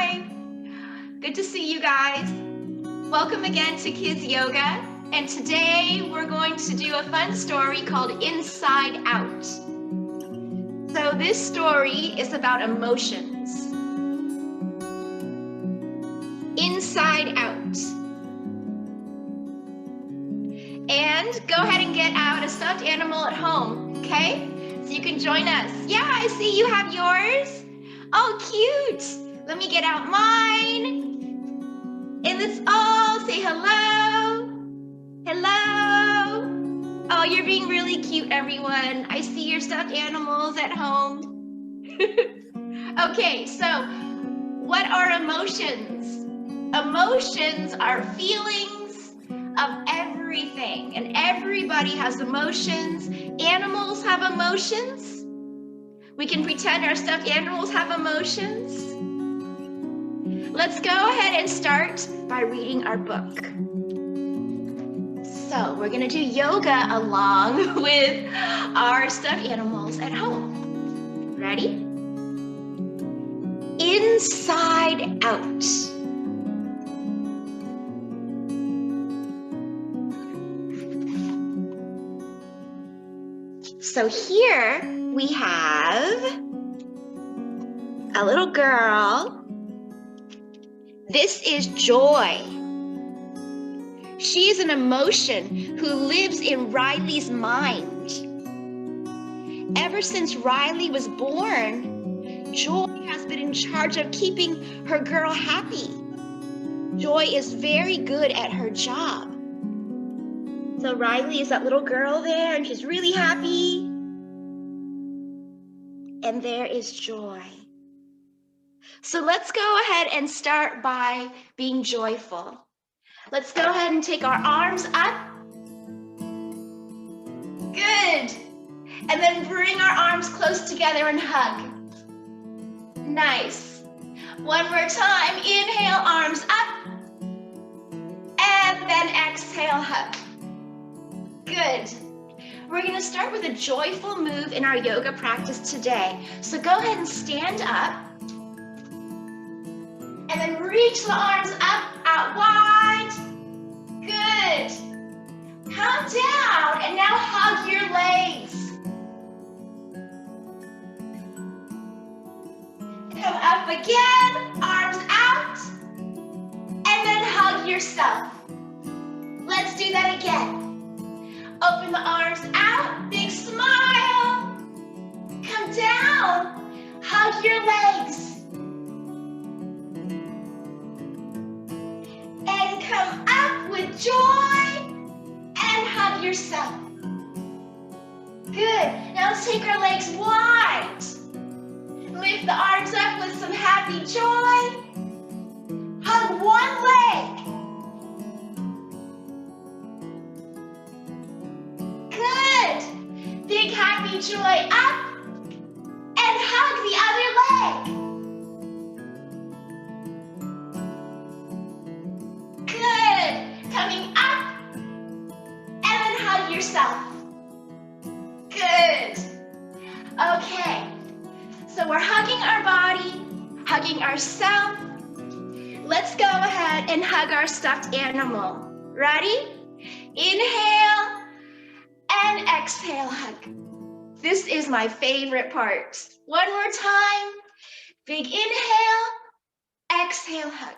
Hi. Good to see you guys. Welcome again to Kids Yoga. And today we're going to do a fun story called Inside Out. So this story is about emotions. Inside Out. And go ahead and get out a stuffed animal at home, okay? So you can join us. Yeah, I see you have yours. Oh, cute. Let me get out mine. And let's all say hello. Hello. Oh, you're being really cute, everyone. I see your stuffed animals at home. Okay, so what are emotions? Emotions are feelings of everything, and everybody has emotions. Animals have emotions. We can pretend our stuffed animals have emotions. Let's go ahead and start by reading our book. So we're going to do yoga along with our stuffed animals at home. Ready? Inside Out. So here we have a little girl. This is joy. She is an emotion who lives in Riley's mind. Ever since Riley was born, Joy has been in charge of keeping her girl happy. Joy is very good at her job. So Riley is that little girl there, and she's really happy. And there is Joy. So let's go ahead and start by being joyful. Let's go ahead and take our arms up. Good. And then bring our arms close together and hug. Nice. One more time. Inhale, arms up. And then exhale, hug. Good. We're going to start with a joyful move in our yoga practice today. So go ahead and stand up. And then reach the arms up, out wide. Good. Come down and now hug your legs. Come up again, arms out. And then hug yourself. Let's do that again. Open the arms out, big smile. Come down, hug your legs. And come up with joy and hug yourself. Good, now let's take our legs wide. Lift the arms up with some happy joy. Hug one leg. Good. Big happy joy up and hug the other leg. Good. Coming up and then hug yourself. Good. Okay. So we're hugging our body, hugging ourselves. Let's go ahead and hug our stuffed animal. Ready? Inhale. And exhale, hug. This is my favorite part. One more time. Big inhale, exhale, hug.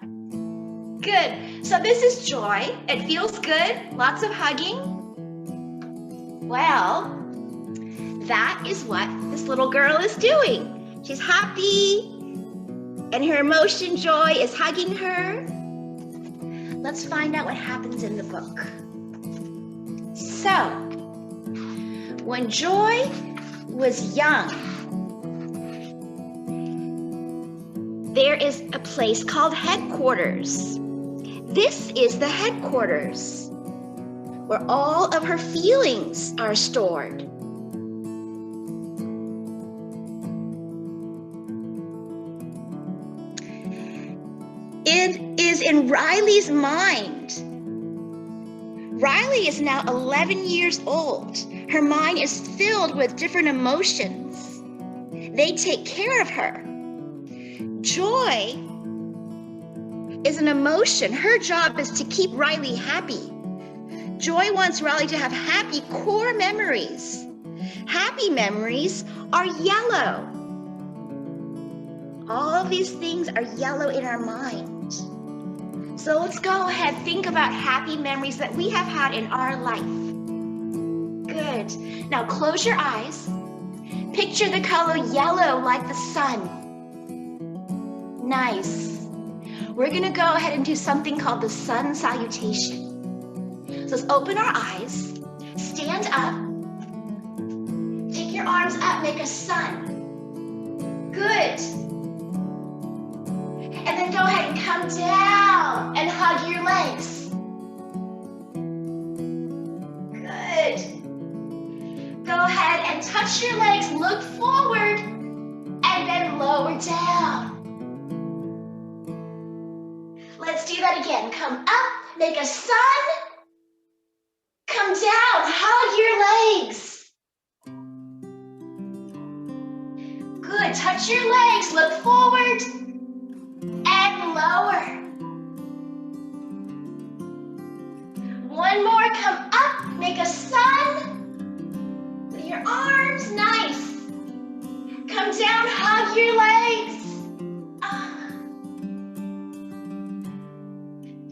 Good. So this is joy. It feels good. Lots of hugging. Well, that is what this little girl is doing. She's happy, and her emotion, joy, is hugging her. Let's find out what happens in the book. So, when Joy was young, there is a place called headquarters. This is the headquarters where all of her feelings are stored. It is in Riley's mind. Riley is now 11 years old. Her mind is filled with different emotions. They take care of her. Joy is an emotion. Her job is to keep Riley happy. Joy wants Riley to have happy core memories. Happy memories are yellow. All of these things are yellow in our mind. So let's go ahead, think about happy memories that we have had in our life. Good. Now close your eyes. Picture the color yellow like the sun. Nice. We're going to go ahead and do something called the Sun Salutation. So let's open our eyes, stand up, take your arms up, make a sun. Good. And then go ahead and come down and hug your legs. Good. Go ahead and touch your legs, look forward, and then lower down. Let's do that again. Come up, make a sun. Come down, hug your legs. Good, touch your legs, look forward and lower. One more, come up, make a sun with your arms, nice. Come down, hug your legs.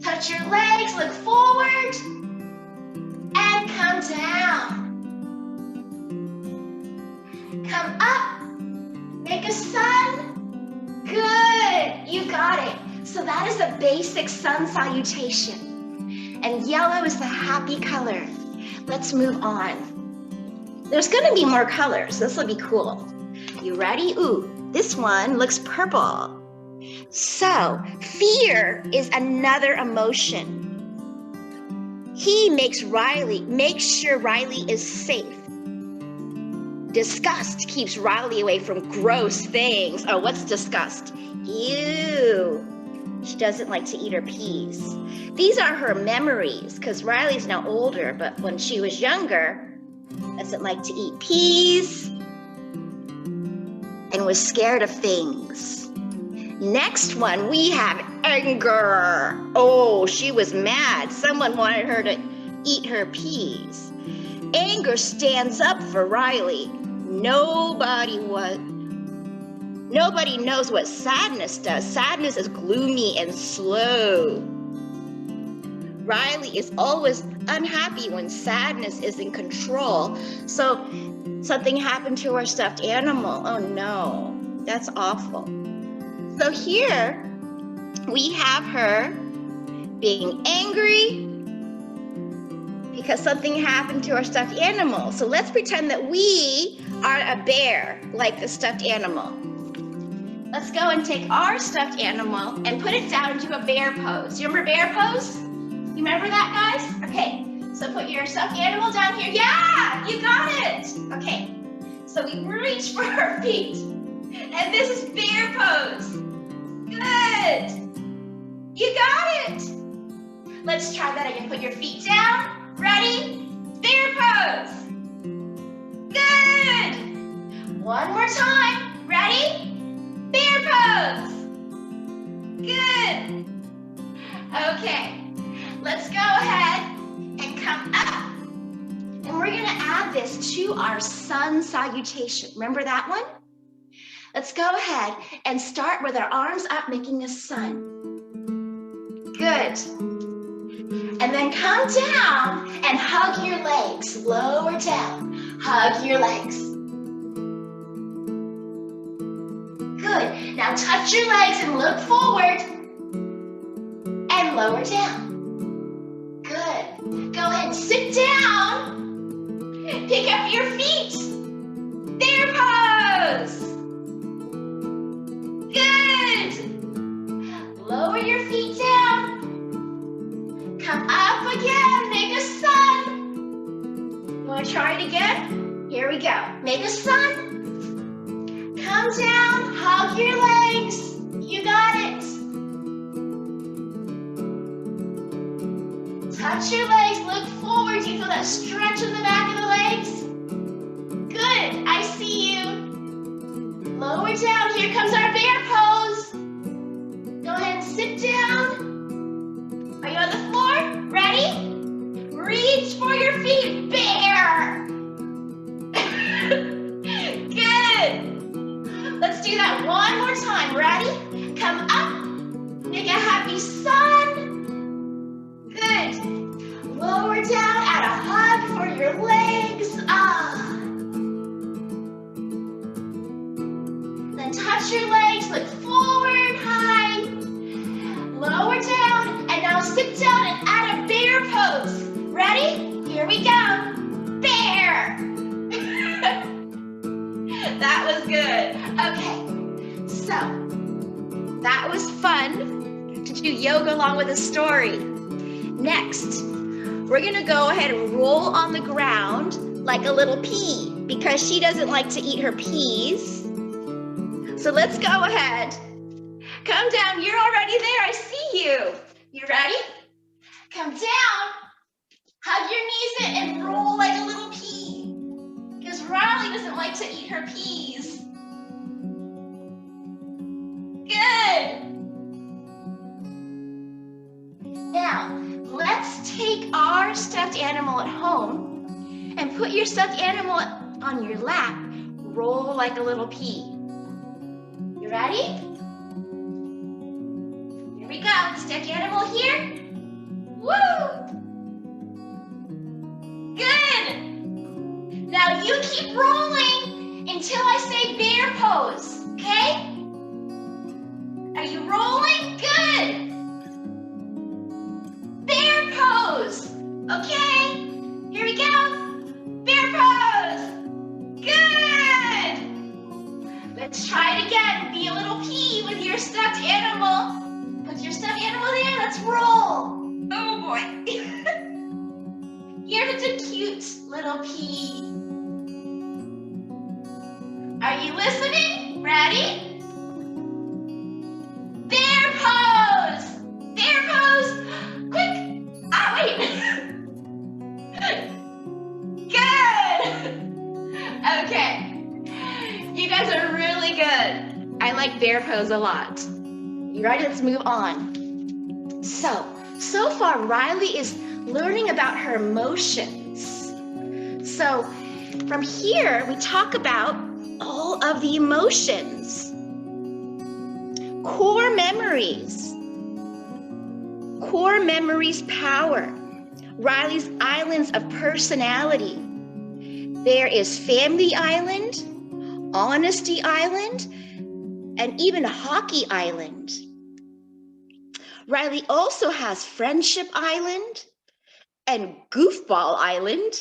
Touch your legs, look forward. And come down. Come up. Make a sun. Good. You got it. So that is the basic sun salutation. And yellow is the happy color. Let's move on. There's going to be more colors. This will be cool. You ready? Ooh, this one looks purple. So fear is another emotion. He makes sure Riley is safe. Disgust keeps Riley away from gross things. Oh, what's disgust? Ew. She doesn't like to eat her peas. These are her memories, because Riley's now older, but when she was younger, doesn't like to eat peas and was scared of things. Next one, we have anger. Oh, she was mad. Someone wanted her to eat her peas. Anger stands up for Riley. Nobody knows what sadness does. Sadness is gloomy and slow. Riley is always unhappy when sadness is in control. So something happened to our stuffed animal. Oh no, that's awful. So here we have her being angry because something happened to our stuffed animal. So let's pretend that we are a bear, like the stuffed animal. Let's go and take our stuffed animal and put it down into a bear pose. You remember bear pose? You remember that, guys? Okay, so put your stuffed animal down here. Yeah, you got it. Okay, so we reach for our feet. And this is bear pose. Good. You got it. Let's try that again. Put your feet down. Ready? Bear pose. Good. One more time. Ready? Bear pose. Good. Okay. Let's go ahead and come up. And we're going to add this to our sun salutation. Remember that one? Let's go ahead and start with our arms up, making a sun. Good. And then come down and hug your legs. Lower down. Hug your legs. Good. Now touch your legs and look forward. And lower down. Good. Go ahead and sit down. Pick up your feet. Bear pose. Good. Lower your feet down. Come up again. Make a sun. You want to try it again? Here we go. Make a sun. Come down. Hug your legs. You got it. Touch your legs. Look forward. Do you feel that stretch in the back of the legs? Good. I see you. Lower down. Here comes our bear pose. Go ahead and sit down. do that one more time. Ready? Come up. Make a happy sun. Good. Lower down. Add a hug for your legs. Then touch your legs. Look forward. High. Lower down. And now sit down and add a bear pose. Ready? Here we go. Bear. That was good. Okay, so that was fun to do yoga along with a story. Next, we're gonna go ahead and roll on the ground like a little pea because she doesn't like to eat her peas. So let's go ahead. Come down, you're already there, I see you. You ready? Come down, hug your knees in and roll like a little pea. Because Riley doesn't like to eat her peas. Good. Now, let's take our stuffed animal at home and put your stuffed animal on your lap. Roll like a little pea. You ready? Here we go. Stuffed animal here. Woo! Good. Now you keep rolling until I say bear pose, okay? Are you rolling? Good. Bear pose. Okay. Here we go. Bear pose. Good. Let's try it again. Be a little pea with your stuffed animal. Put your stuffed animal there. Let's roll. Oh boy. Here's a cute little pea. Are you listening? Ready? Bear pose! Bear pose! Quick! Ah, wait! Good! Okay. You guys are really good. I like bear pose a lot. You ready? Let's move on. So far Riley is learning about her emotions. So from here, we talk about all of the emotions. Core memories. Core memories power. Riley's islands of personality. There is Family Island, Honesty Island, and even Hockey Island. Riley also has Friendship Island and Goofball Island.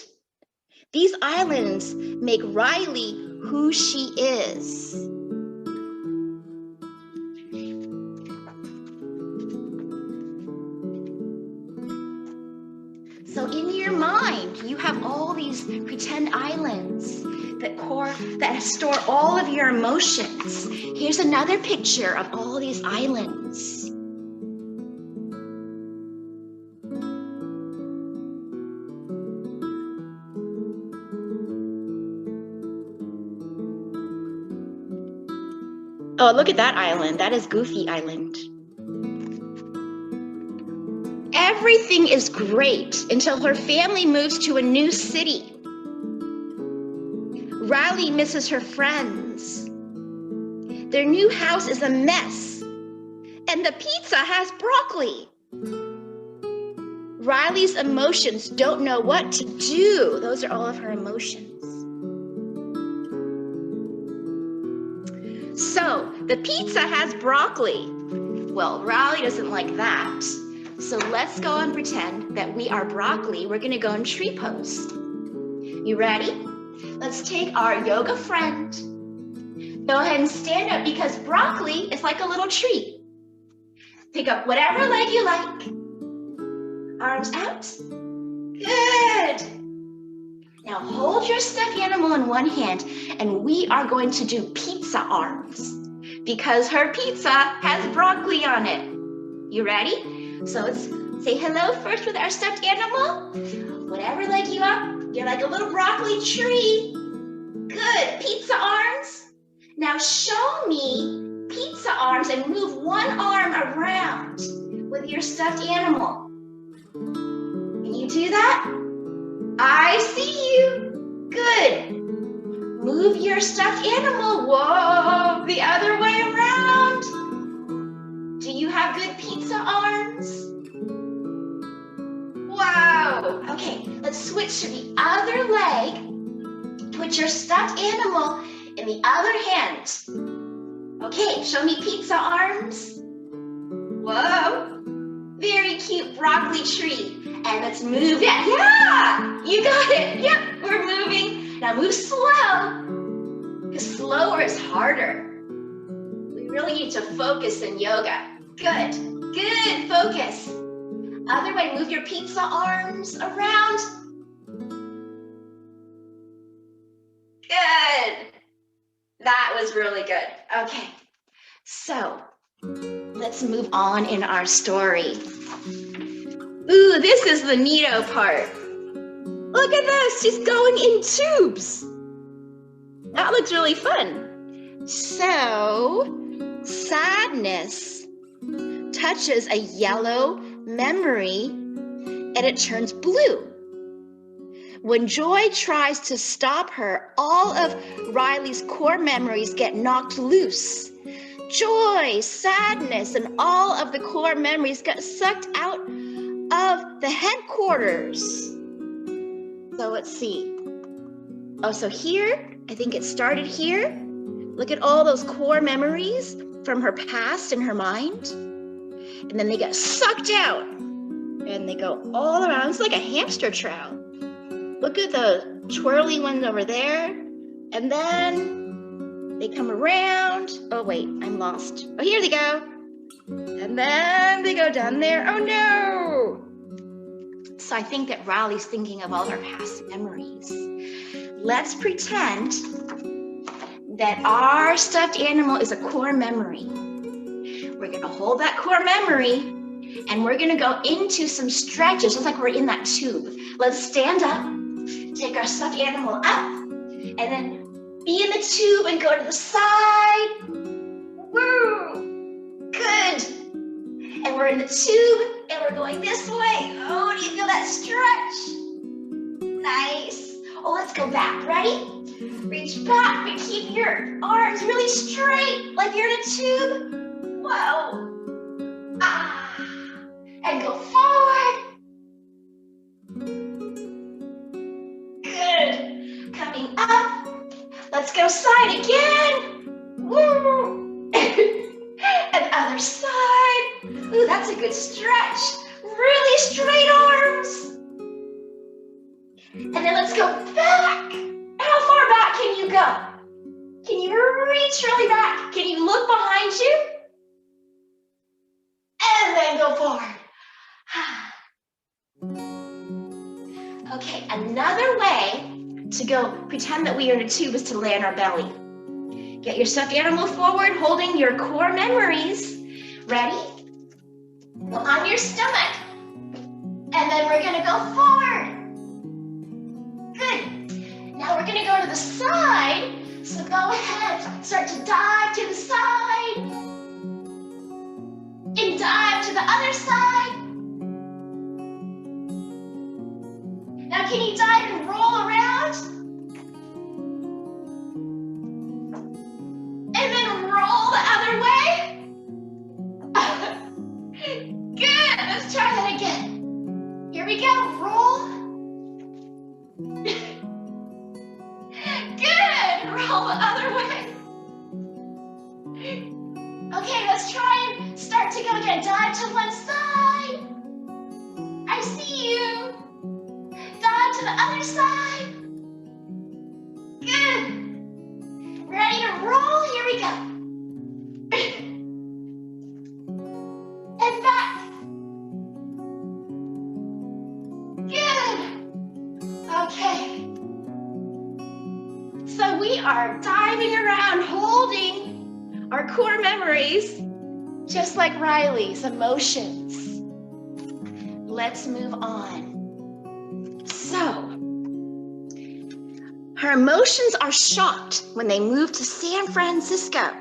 These islands make Riley who she is. So in your mind, you have all these pretend islands that store all of your emotions. Here's another picture of all these islands. Oh, look at that island. That is Goofy Island. Everything is great until her family moves to a new city. Riley misses her friends. Their new house is a mess, and the pizza has broccoli. Riley's emotions don't know what to do. Those are all of her emotions. So, the pizza has broccoli. Well, Riley doesn't like that. So let's go and pretend that we are broccoli. We're gonna go in tree pose. You ready? Let's take our yoga friend. Go ahead and stand up because broccoli is like a little tree. Pick up whatever leg you like. Arms out. Good. Now hold your stuffed animal in one hand and we are going to do pizza arms because her pizza has broccoli on it. You ready? So let's say hello first with our stuffed animal. Whatever leg you up, you're like a little broccoli tree. Good, pizza arms. Now show me pizza arms and move one arm around with your stuffed animal. Can you do that? I see you. Good. Move your stuffed animal. Whoa, the other switch to the other leg. Put your stuffed animal in the other hand. Okay, show me pizza arms. Whoa, very cute broccoli tree. And let's move it. Yeah, you got it. Yep, we're moving. Now move slow, because slower is harder. We really need to focus in yoga. Good, good, focus. Other way, move your pizza arms around. Good. That was really good. Okay, so let's move on in our story. Ooh, this is the neato part. Look at this, she's going in tubes. That looks really fun. So, sadness touches a yellow memory and it turns blue. When joy tries to stop her, all of Riley's core memories get knocked loose. Joy, sadness, and all of the core memories get sucked out of the headquarters. So let's see. Oh, so here, I think it started here. Look at all those core memories from her past in her mind. And then they get sucked out and they go all around. It's like a hamster trail. Look at the twirly ones over there. And then they come around. Oh, wait, I'm lost. Oh, here they go. And then they go down there. Oh, no. So I think that Riley's thinking of all her past memories. Let's pretend that our stuffed animal is a core memory. We're going to hold that core memory and we're going to go into some stretches, just like we're in that tube. Let's stand up, take our stuffed animal up, and then be in the tube and go to the side. Woo! Good. And we're in the tube and we're going this way. Oh, do you feel that stretch? Nice. Oh, let's go back. Ready? Reach back, but keep your arms really straight, like you're in a tube. Whoa. Ah. And go forward. Good. Coming up. Let's go side again. Woo. And other side. Ooh, that's a good stretch. Really straight arms. And then let's go back. How far back can you go? Can you reach really back? Can you look behind you? And then go forward. Okay, another way to go pretend that we are in a tube is to lay on our belly. Get your stuffed animal forward, holding your core memories. Ready? Go on your stomach. And then we're gonna go forward. Good. Now we're gonna go to the side. So go ahead, start to dive to the side. And dive to the other side. Now can you dive and roll around? And then roll the other way. Good, let's try that again. Here we go, roll. Good, roll the other way. Okay, let's try and start to go again. Dive to one side. I see you. Dive to the other side. Good. Ready to roll? Here we go. And back. Good. Okay. So we are diving around, holding our core memories, just like Riley's emotions. Let's move on. So, her emotions are shocked when they move to San Francisco.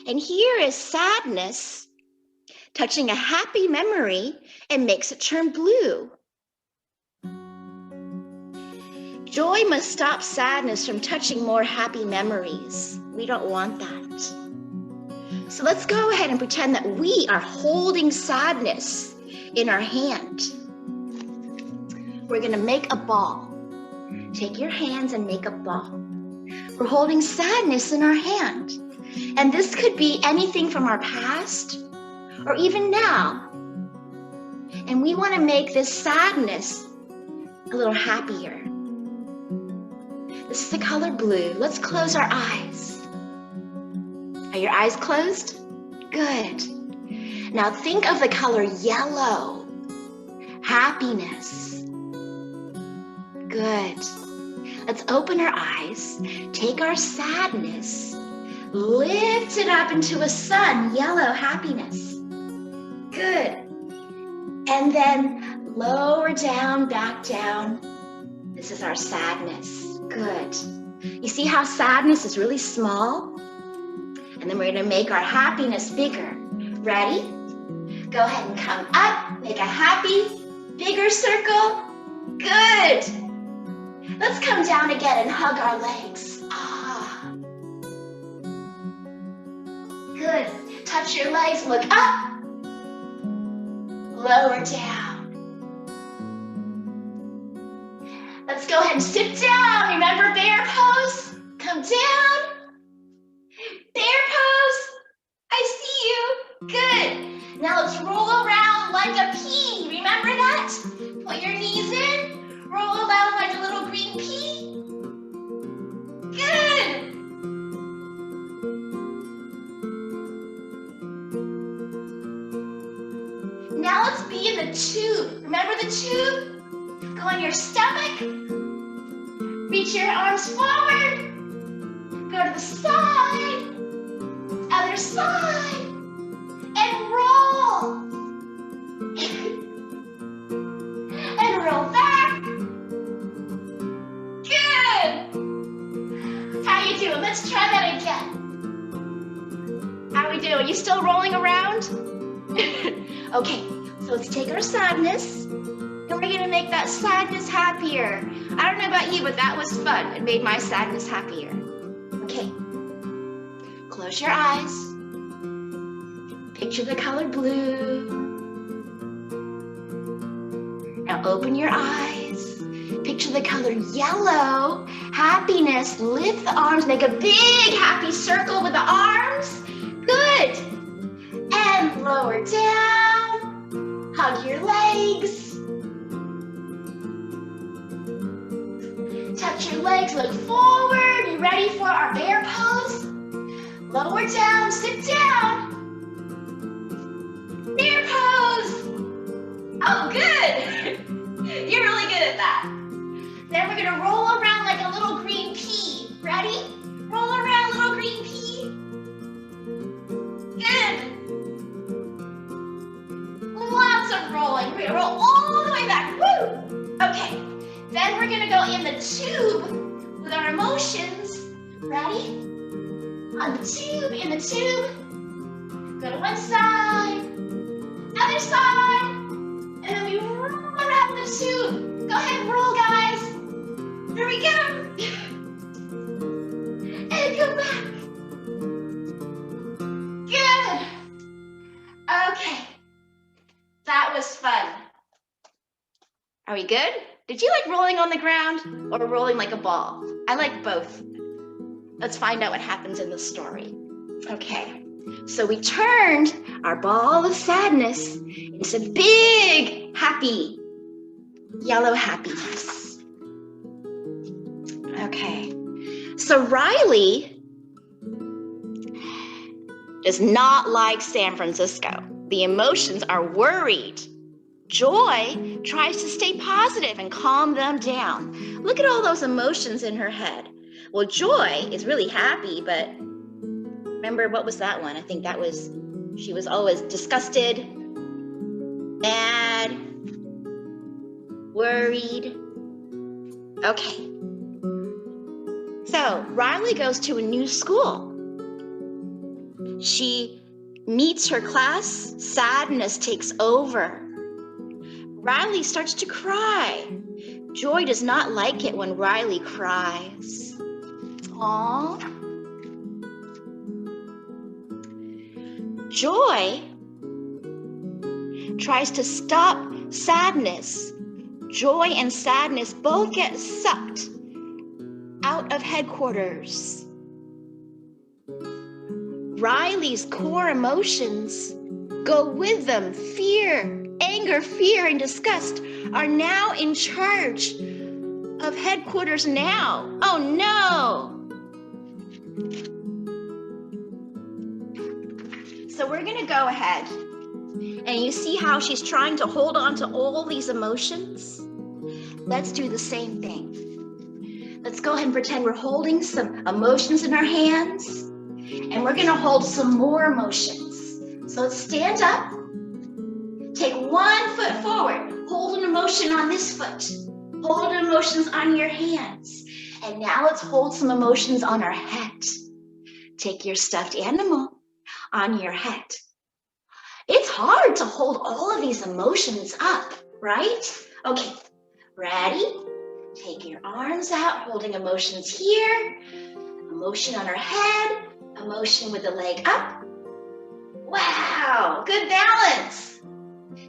And here is sadness touching a happy memory and makes it turn blue. Joy must stop sadness from touching more happy memories. We don't want that. So let's go ahead and pretend that we are holding sadness in our hand. we're gonna make a ball. Take your hands and make a ball. We're holding sadness in our hand. And this could be anything from our past or even now. And we wanna make this sadness a little happier. This is the color blue. Let's close our eyes. Are your eyes closed? Good. Now think of the color yellow. Happiness. Good. Let's open our eyes, take our sadness, lift it up into a sun, yellow happiness. Good. And then lower down, back down. This is our sadness. Good. You see how sadness is really small? And then we're gonna make our happiness bigger. Ready? Go ahead and come up, make a happy, bigger circle. Good. Let's come down again and hug our legs. Ah. Good. Touch your legs, look up. Lower down. Let's go ahead and sit down. Remember bear pose? Come down. Bear pose. I see you. Good. Now let's roll around like a pea. Remember that? Put your knees in. Roll around like a little green pea. Good. Now let's be in the tube. Remember the tube? Go on your stomach. Reach your arms forward. Go to the side. Other side. And roll. And roll back. Good. How you doing? Let's try that again. How are we doing? You still rolling around? Okay, so let's take our sadness. And we're gonna make that sadness happier. I don't know about you, but that was fun. It made my sadness happier. Okay, close your eyes. Picture the color blue. Now open your eyes. Picture the color yellow. Happiness. Lift the arms. Make a big happy circle with the arms. Good. And lower down. Hug your legs. Touch your legs, look forward. You ready for our bear pose? Lower down, sit down. Bear pose. Oh, good. You're really good at that. Then we're gonna roll around like a little green pea. Ready? Roll around, little green pea. Good. Lots of rolling. We're gonna roll all the way back. Woo! Okay. Then we're gonna go in the tube with our emotions. Ready? On the tube, in the tube. Go to one side, other side, and then we roll around the tube. Go ahead and roll, guys. Here we go. And come back. Good. Okay. That was fun. Are we good? Did you like rolling on the ground or rolling like a ball? I like both. Let's find out what happens in the story. Okay, so we turned our ball of sadness into big, happy, yellow happiness. Okay, so Riley does not like San Francisco. The emotions are worried. Joy tries to stay positive and calm them down. Look at all those emotions in her head. Well, Joy is really happy, but remember, what was that one? I think that was, she was always disgusted, mad, worried. Okay. So Riley goes to a new school. She meets her class. Sadness takes over. Riley starts to cry. Joy does not like it when Riley cries. Aww. Joy tries to stop sadness joy and sadness both get sucked out of headquarters. Riley's core emotions go with them. Fear, anger, fear, and disgust are now in charge of headquarters now. Oh no! So we're gonna go ahead, and you see how she's trying to hold on to all these emotions? Let's do the same thing. Let's go ahead and pretend we're holding some emotions in our hands, and we're gonna hold some more emotions. So let's stand up, take 1 foot forward, hold an emotion on this foot, hold emotions on your hands, and now let's hold some emotions on our head. Take your stuffed animal on your head. It's hard to hold all of these emotions up, right? Okay, ready? Take your arms out, holding emotions here, emotion on our head, emotion with the leg up. Wow, good balance.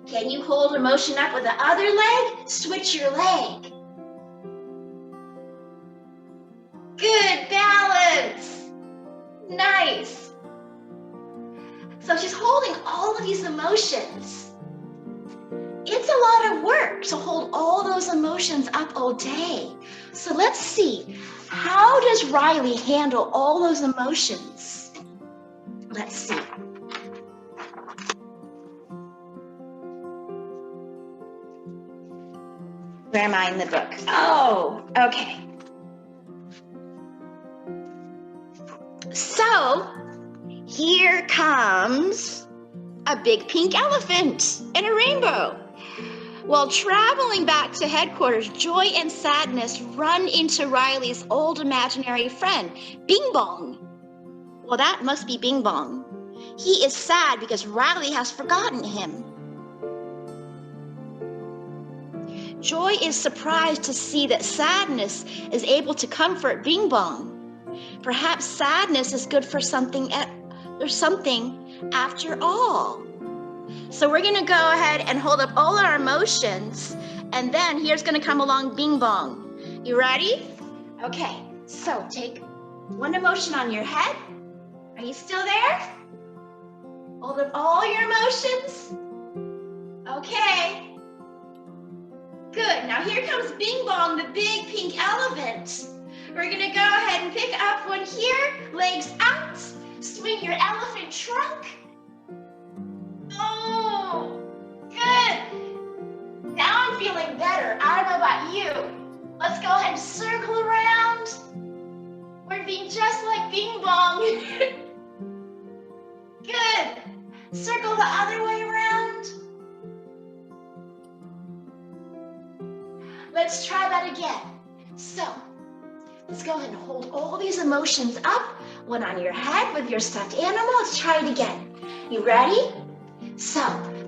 Can you hold emotion up with the other leg? Switch your leg. Good balance. Nice. So she's holding all of these emotions. It's a lot of work to hold all those emotions up all day. So let's see, how does Riley handle all those emotions? Let's see. Where am I in the book? Oh, okay. So, here comes a big pink elephant and a rainbow. While traveling back to headquarters, joy and sadness run into Riley's old imaginary friend, Bing Bong. Well, that must be Bing Bong. He is sad because Riley has forgotten him. Joy is surprised to see that sadness is able to comfort Bing Bong. Perhaps sadness is good for something after all. So we're gonna go ahead and hold up all our emotions, and then here's gonna come along Bing Bong. You ready? Okay, so take one emotion on your head. Are you still there? Hold up all your emotions. Okay. Good, now here comes Bing Bong, the big pink elephant. We're gonna go ahead and pick up one here, legs out, swing your elephant trunk. Oh, good. Now I'm feeling better. I don't know about you. Let's go ahead and circle around. We're being just like Bing Bong. Good. Circle the other way around. Let's try that again. So, let's go ahead and hold all these emotions up. One on your head with your stuffed animal. Let's try it again. You ready? So,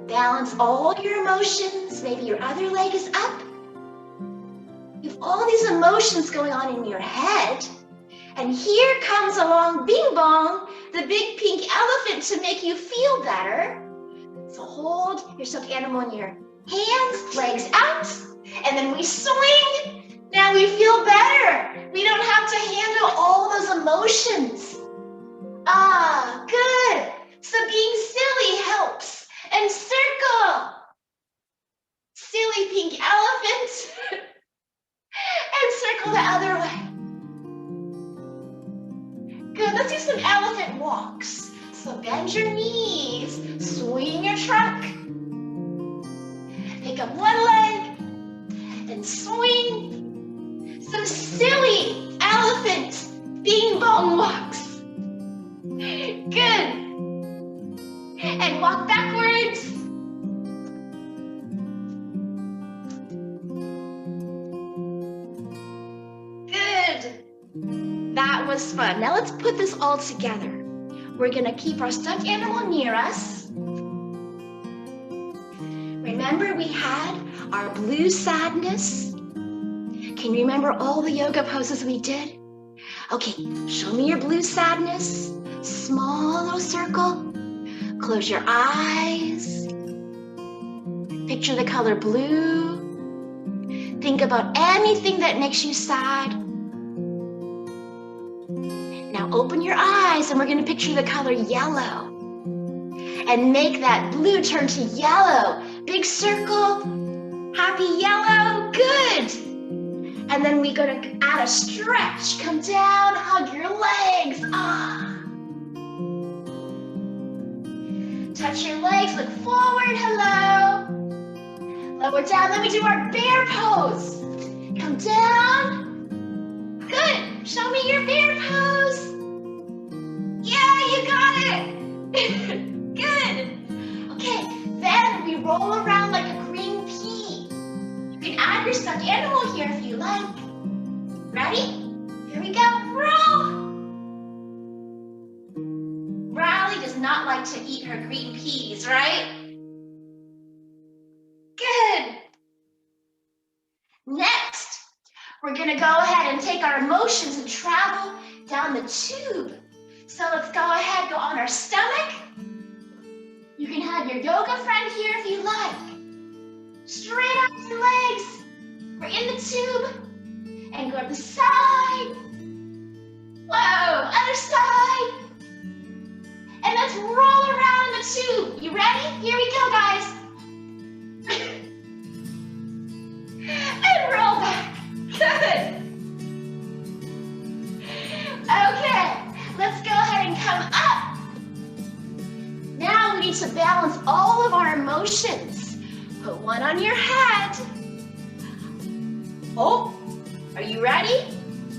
balance all your emotions. Maybe your other leg is up. You have all these emotions going on in your head. And here comes along Bing Bong, the big pink elephant, to make you feel better. So hold your stuffed animal in your hands, legs out, and then we swing. Now we feel better. We don't have to handle all those emotions. Ah, good. So being silly helps. And circle. Silly pink elephant. And circle the other way. Good, let's do some elephant walks. So bend your knees, swing your trunk. Pick up one leg and swing. Some silly elephant Bing Bong walks. Good. And walk backwards. Good. That was fun. Now let's put this all together. We're gonna keep our stuffed animal near us. Remember we had our blue sadness? Can you remember all the yoga poses we did? Okay, show me your blue sadness. Small little circle. Close your eyes. Picture the color blue. Think about anything that makes you sad. Now open your eyes and we're going to picture the color yellow. And make that blue turn to yellow. Big circle, happy yellow, good. And then we're going to add a stretch. Come down, hug your legs. Touch your legs, look forward, hello. Lower down, let me do our bear pose. Come down. Good, show me your bear pose. Yeah, you got it. Good. Okay, then we roll around like a green pea. You can add your stuffed animal here if you like. Ready? Here we go, roll. Riley does not like to eat her green peas, right? Good. Next, we're gonna go ahead and take our emotions and travel down the tube. So let's go ahead, go on our stomach. You can have your yoga friend here if you like. Straight up your legs. We're in the tube. And go to the side. Whoa, other side. And let's roll around in the tube. You ready? Here we go, guys. And roll back. Good. Okay, let's go ahead and come up. Now we need to balance all of our emotions. Put one on your head. Oh, are you ready?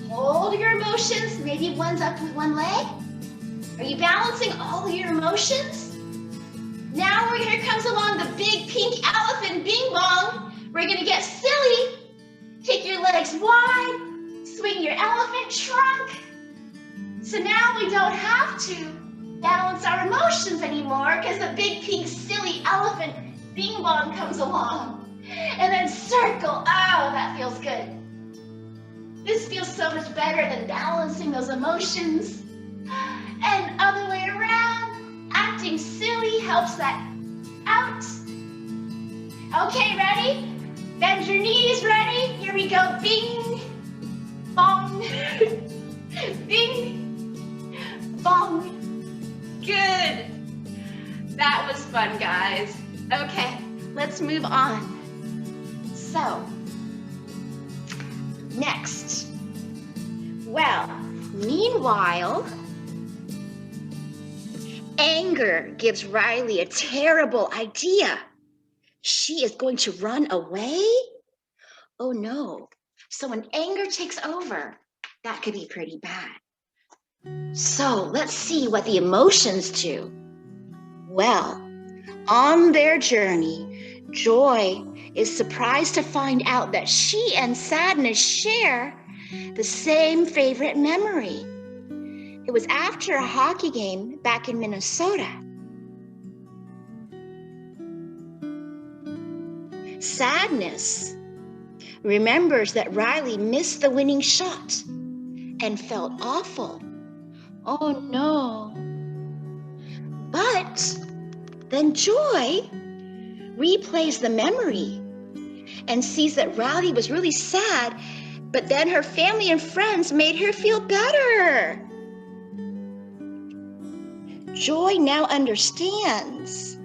Hold your emotions. Maybe one's up with one leg. Are you balancing all of your emotions? Now here comes along the big pink elephant, bing bong. We're gonna get silly. Take your legs wide. Swing your elephant trunk. So now we don't have to balance our emotions anymore because the big pink silly elephant bing bong comes along. And then circle. Oh, that feels good. This feels so much better than balancing those emotions. And other way around, acting silly helps that out. Okay, ready? Bend your knees, ready? Here we go, bing, bong, bing, bong. Good. That was fun, guys. Okay, let's move on. So, next. Well, meanwhile, anger gives Riley a terrible idea. She is going to run away? Oh no. So when anger takes over, that could be pretty bad. So let's see what the emotions do. Well, on their journey, Joy is surprised to find out that she and Sadness share the same favorite memory. It was after a hockey game back in Minnesota. Sadness remembers that Riley missed the winning shot and felt awful. Oh no. But then Joy replays the memory and sees that Riley was really sad, but then her family and friends made her feel better. Joy now understands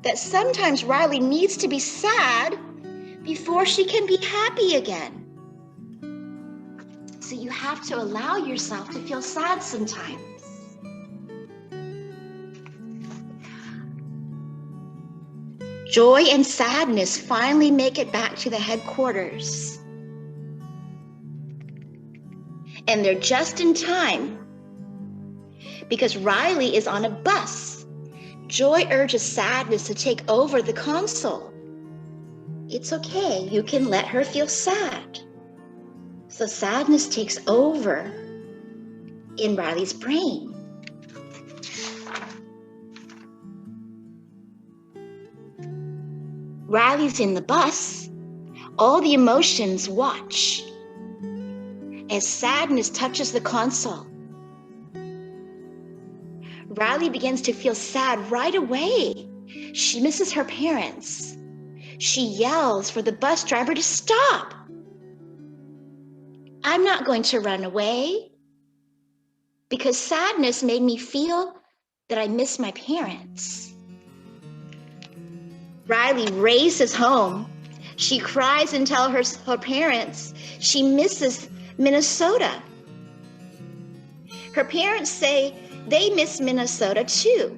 that sometimes Riley needs to be sad before she can be happy again. So you have to allow yourself to feel sad sometimes. Joy and Sadness finally make it back to the headquarters. And they're just in time because Riley is on a bus. Joy urges Sadness to take over the console. It's okay, you can let her feel sad. So Sadness takes over in Riley's brain. Riley's in the bus. All the emotions watch as Sadness touches the console. Riley begins to feel sad right away. She misses her parents. She yells for the bus driver to stop. I'm not going to run away because sadness made me feel that I miss my parents. Riley races home. She cries and tells her parents she misses Minnesota. Her parents say they miss Minnesota too.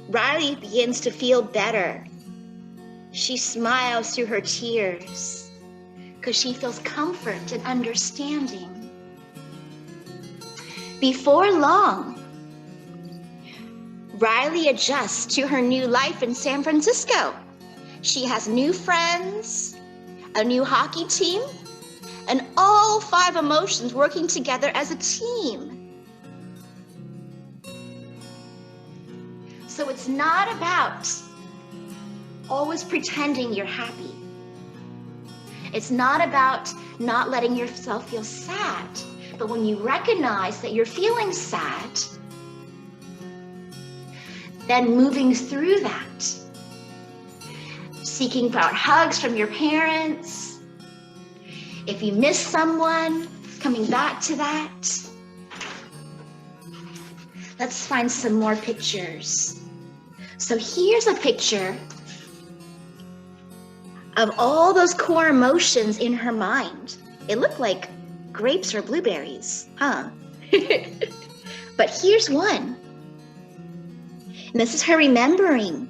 Riley begins to feel better. She smiles through her tears because she feels comfort and understanding. Before long, Riley adjusts to her new life in San Francisco. She has new friends, a new hockey team, and all 5 emotions working together as a team. So it's not about always pretending you're happy. It's not about not letting yourself feel sad, but when you recognize that you're feeling sad, then moving through that, seeking out hugs from your parents. If you miss someone, coming back to that. Let's find some more pictures. So here's a picture of all those core emotions in her mind. It looked like grapes or blueberries, huh? But here's one. And this is her remembering.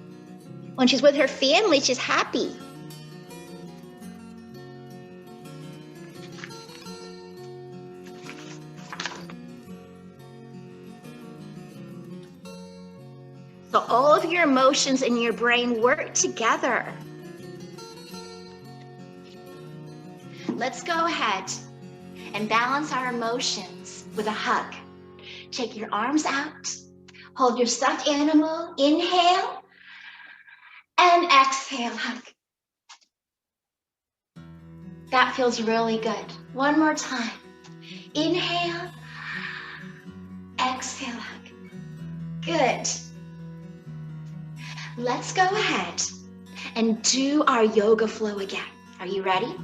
When she's with her family, she's happy. So all of your emotions in your brain work together. Let's go ahead and balance our emotions with a hug. Take your arms out. Hold your stuffed animal. Inhale and exhale, hug. That feels really good. One more time. Inhale, exhale, hug. Good. Let's go ahead and do our yoga flow again. Are you ready?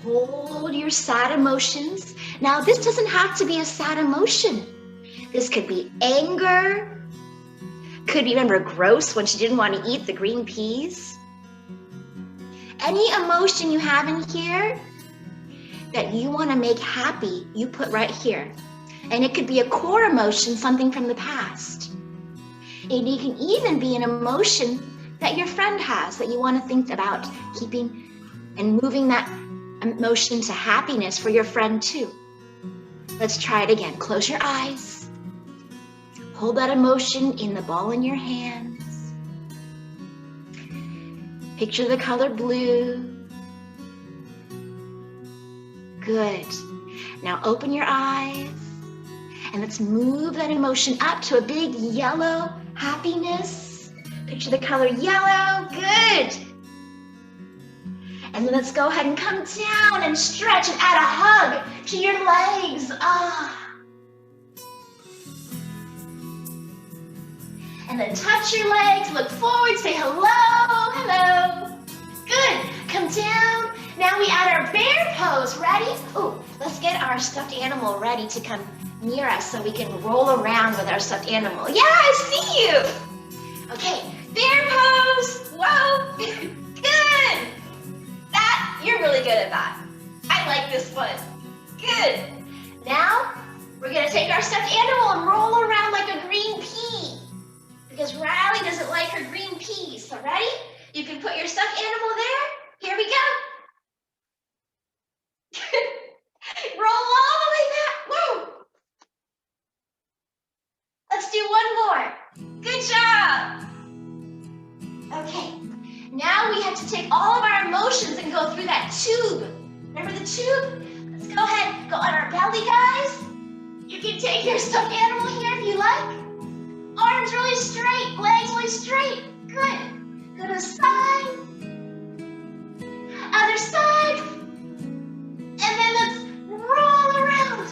Hold your sad emotions. Now, this doesn't have to be a sad emotion. This could be anger. Could be, remember, gross when she didn't want to eat the green peas. Any emotion you have in here that you want to make happy, you put right here. And it could be a core emotion, something from the past. And it can even be an emotion that your friend has that you want to think about keeping and moving that emotion to happiness for your friend too. Let's try it again. Close your eyes. Hold that emotion in the ball in your hands. Picture the color blue. Good. Now open your eyes and let's move that emotion up to a big yellow happiness. Picture the color yellow. Good. And then let's go ahead and come down and stretch and add a hug to your legs. And then touch your legs, look forward, say hello, hello. Good, come down. Now we add our bear pose, ready? Oh, let's get our stuffed animal ready to come near us so we can roll around with our stuffed animal. Yeah, I see you. Okay, bear pose, whoa, good. You're really good at that. I like this one. Good. Now, we're gonna take our stuffed animal and roll around like a green pea. Because Riley doesn't like her green peas. So ready? You can put your stuffed animal there. Here we go. Roll all the way back. Woo! Let's do one more. Good job. Okay. Now we have to take all of our emotions and go through that tube. Remember the tube? Let's go ahead, go on our belly, guys. You can take your stuffed animal here if you like. Arms really straight, legs really straight. Good. Go to the side. Other side. And then let's roll around.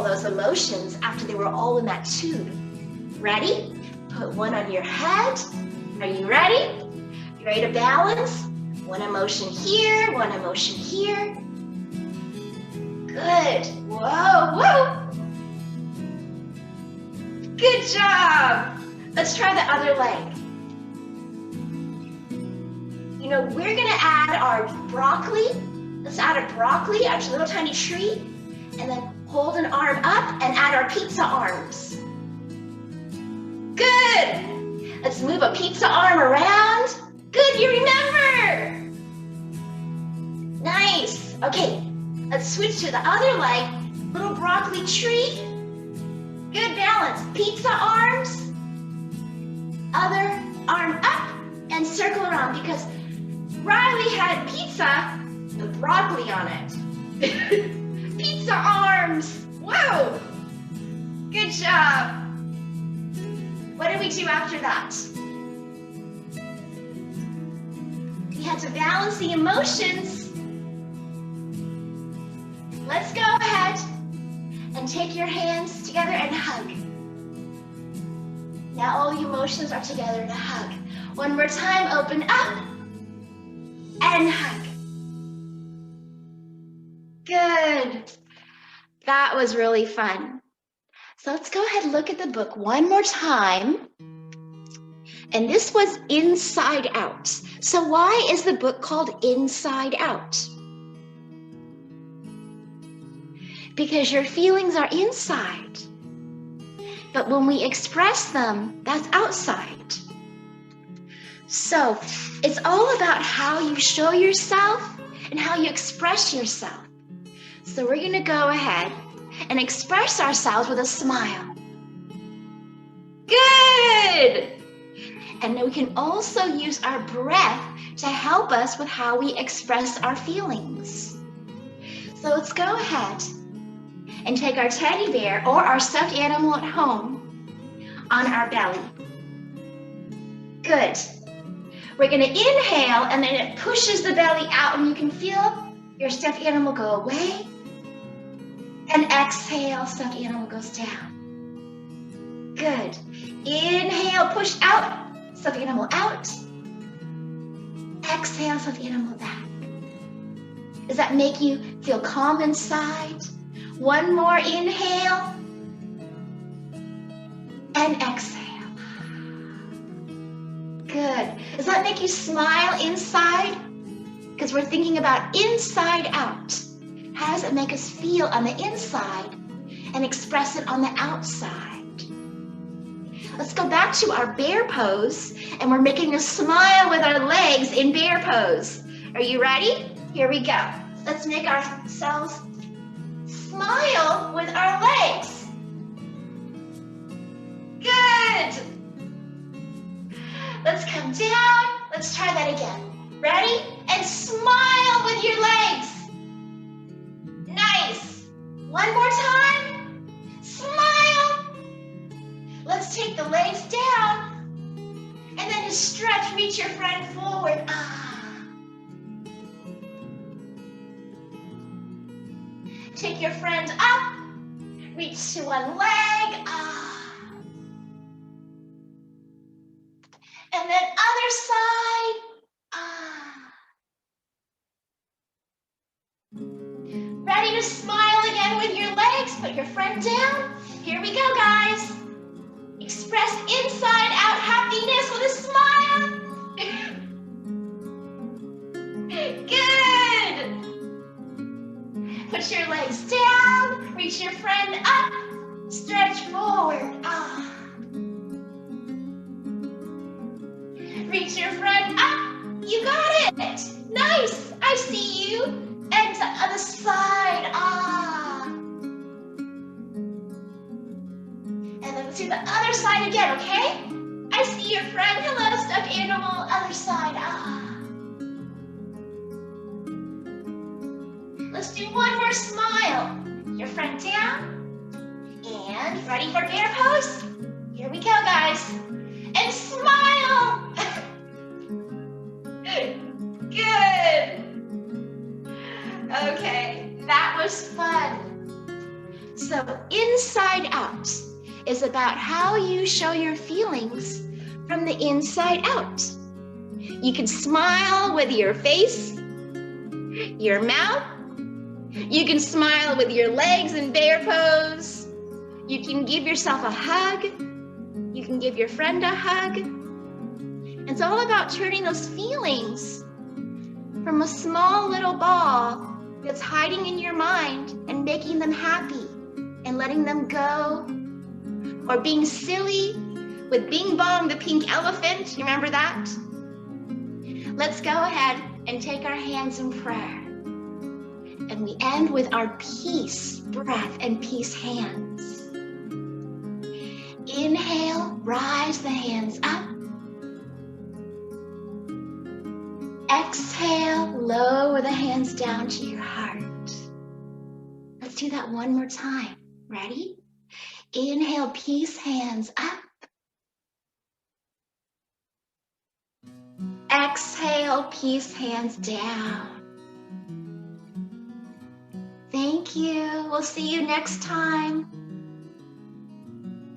those emotions after they were all in that tube. Ready? Put one on your head. Are you ready? You ready to balance? One emotion here, one emotion here. Good. Whoa, whoa. Good job. Let's try the other leg. You know, we're gonna add our broccoli. Let's add a broccoli, our little tiny tree, and then hold an arm up and add our pizza arms. Good. Let's move a pizza arm around. Good, you remember. Nice. Okay, let's switch to the other leg. Little broccoli tree. Good balance. Pizza arms. Other arm up and circle around because Riley had pizza with broccoli on it. Pizza arms. Whoa. Good job. What did we do after that? We had to balance the emotions. Let's go ahead and take your hands together and hug. Now all the emotions are together in a hug. One more time, open up and hug. Good. That was really fun. So let's go ahead and look at the book one more time. And this was Inside Out. So why is the book called Inside Out? Because your feelings are inside. But when we express them, that's outside. So it's all about how you show yourself and how you express yourself. So we're gonna go ahead and express ourselves with a smile. Good! And then we can also use our breath to help us with how we express our feelings. So let's go ahead and take our teddy bear or our stuffed animal at home on our belly. Good. We're gonna inhale and then it pushes the belly out and you can feel your stuffed animal go away. And exhale, stuffed animal goes down. Good. Inhale, push out, stuffed animal out. Exhale, stuffed animal back. Does that make you feel calm inside? One more inhale and exhale. Good. Does that make you smile inside? Because we're thinking about inside out. How does it make us feel on the inside and express it on the outside? Let's go back to our bear pose and we're making a smile with our legs in bear pose. Are you ready? Here we go. Let's make ourselves smile with our legs. Good. Let's come down. Let's try that again. Ready? And smile with your legs. Nice. One more time. Smile. Let's take the legs down. And then just stretch, reach your friend forward. Take your friend up. Reach to one leg. And then other side. Ready to smile again with your legs? Put your friend down. Here we go, guys. Express inside out happiness with a smile. Good. Put your legs down. Reach your friend up. Stretch forward. Reach your friend up. You got it. Nice. I see you. And to other side. And then let's do the other side again, okay? I see your friend. Hello, stuffed animal. Other side. Let's do one more smile. Your friend down. And ready for bear pose? Here we go, guys. And smile. Good. Okay, that was fun. So inside out is about how you show your feelings from the inside out. You can smile with your face, your mouth. You can smile with your legs in bear pose. You can give yourself a hug. You can give your friend a hug. It's all about turning those feelings from a small little ball that's hiding in your mind and making them happy and letting them go. Or being silly with Bing Bong the pink elephant. You remember that? Let's go ahead and take our hands in prayer. And we end with our peace breath and peace hands. Inhale, rise the hands up. Exhale, lower the hands down to your heart. Let's do that one more time. Ready? Inhale, peace hands up. Exhale, peace hands down. Thank you. We'll see you next time.